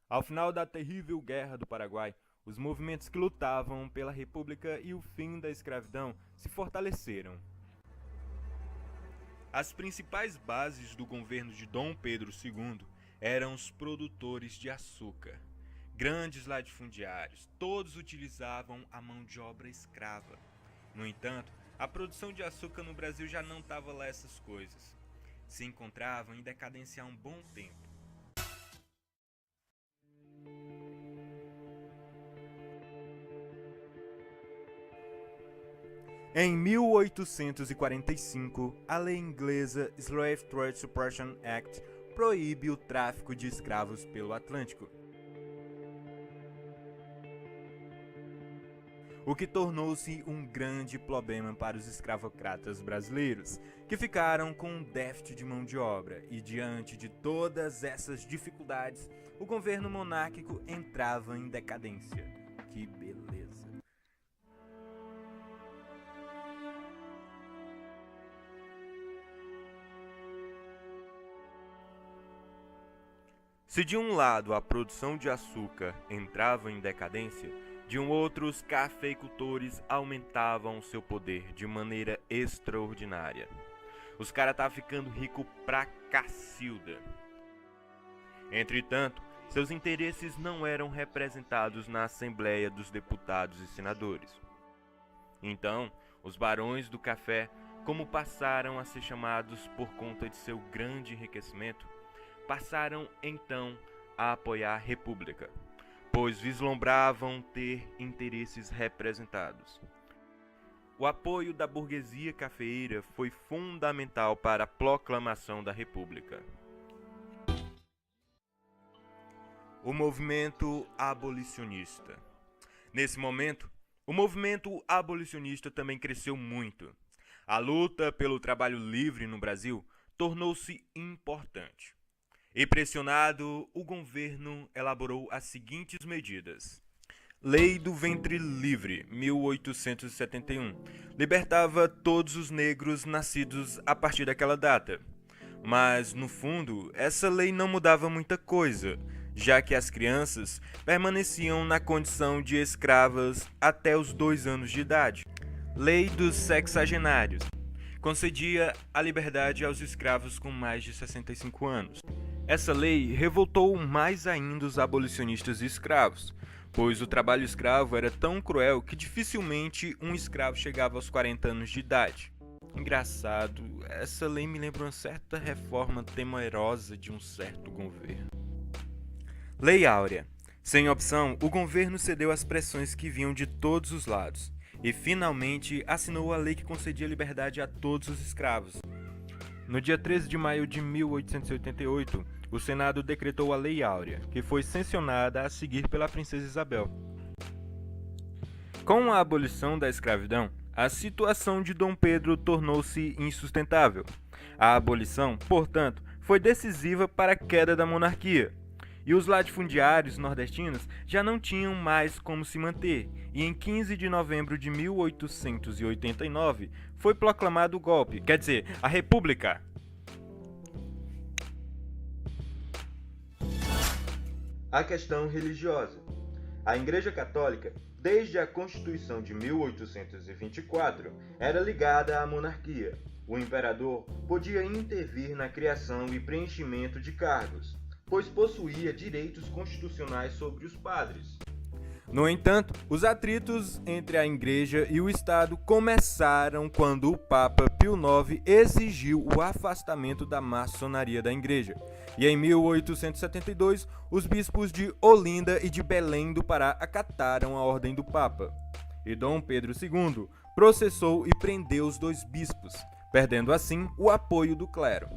Ao final da terrível Guerra do Paraguai, os movimentos que lutavam pela República e o fim da escravidão se fortaleceram. As principais bases do governo de Dom Pedro II eram os produtores de açúcar. Grandes latifundiários, todos utilizavam a mão de obra escrava. No entanto, a produção de açúcar no Brasil já não estava lá essas coisas. Se encontravam em decadência há um bom tempo. Em 1845, a lei inglesa Slave Trade Suppression Act proíbe o tráfico de escravos pelo Atlântico, o que tornou-se um grande problema para os escravocratas brasileiros, que ficaram com um déficit de mão de obra, e diante de todas essas dificuldades, o governo monárquico entrava em decadência. Que beleza! Se de um lado a produção de açúcar entrava em decadência, de um outro os cafeicultores aumentavam seu poder de maneira extraordinária. Os caras estavam ficando ricos pra cacilda. Entretanto, seus interesses não eram representados na Assembleia dos Deputados e Senadores. Então, os barões do café, como passaram a ser chamados por conta de seu grande enriquecimento, passaram então a apoiar a República, pois vislumbravam ter interesses representados. O apoio da burguesia cafeeira foi fundamental para a proclamação da República. O movimento abolicionista. Nesse momento, o movimento abolicionista também cresceu muito. A luta pelo trabalho livre no Brasil tornou-se importante. E pressionado, o governo elaborou as seguintes medidas. Lei do Ventre Livre, 1871, libertava todos os negros nascidos a partir daquela data. Mas, no fundo, essa lei não mudava muita coisa, já que as crianças permaneciam na condição de escravas até os 2 anos de idade. Lei dos Sexagenários, concedia a liberdade aos escravos com mais de 65 anos. Essa lei revoltou mais ainda os abolicionistas escravos, pois o trabalho escravo era tão cruel que dificilmente um escravo chegava aos 40 anos de idade. Engraçado, essa lei me lembra uma certa reforma temerosa de um certo governo. Lei Áurea. Sem opção, o governo cedeu às pressões que vinham de todos os lados e finalmente assinou a lei que concedia liberdade a todos os escravos. No dia 13 de maio de 1888, o Senado decretou a Lei Áurea, que foi sancionada a seguir pela Princesa Isabel. Com a abolição da escravidão, a situação de Dom Pedro tornou-se insustentável. A abolição, portanto, foi decisiva para a queda da monarquia, e os latifundiários nordestinos já não tinham mais como se manter, e em 15 de novembro de 1889 foi proclamado o golpe, quer dizer, a República. A questão religiosa. A Igreja Católica, desde a Constituição de 1824, era ligada à monarquia. O imperador podia intervir na criação e preenchimento de cargos, pois possuía direitos constitucionais sobre os padres. No entanto, os atritos entre a Igreja e o Estado começaram quando o Papa Pio IX exigiu o afastamento da maçonaria da Igreja. E em 1872, os bispos de Olinda e de Belém do Pará acataram a ordem do Papa. E Dom Pedro II processou e prendeu os 2 bispos, perdendo assim o apoio do clero.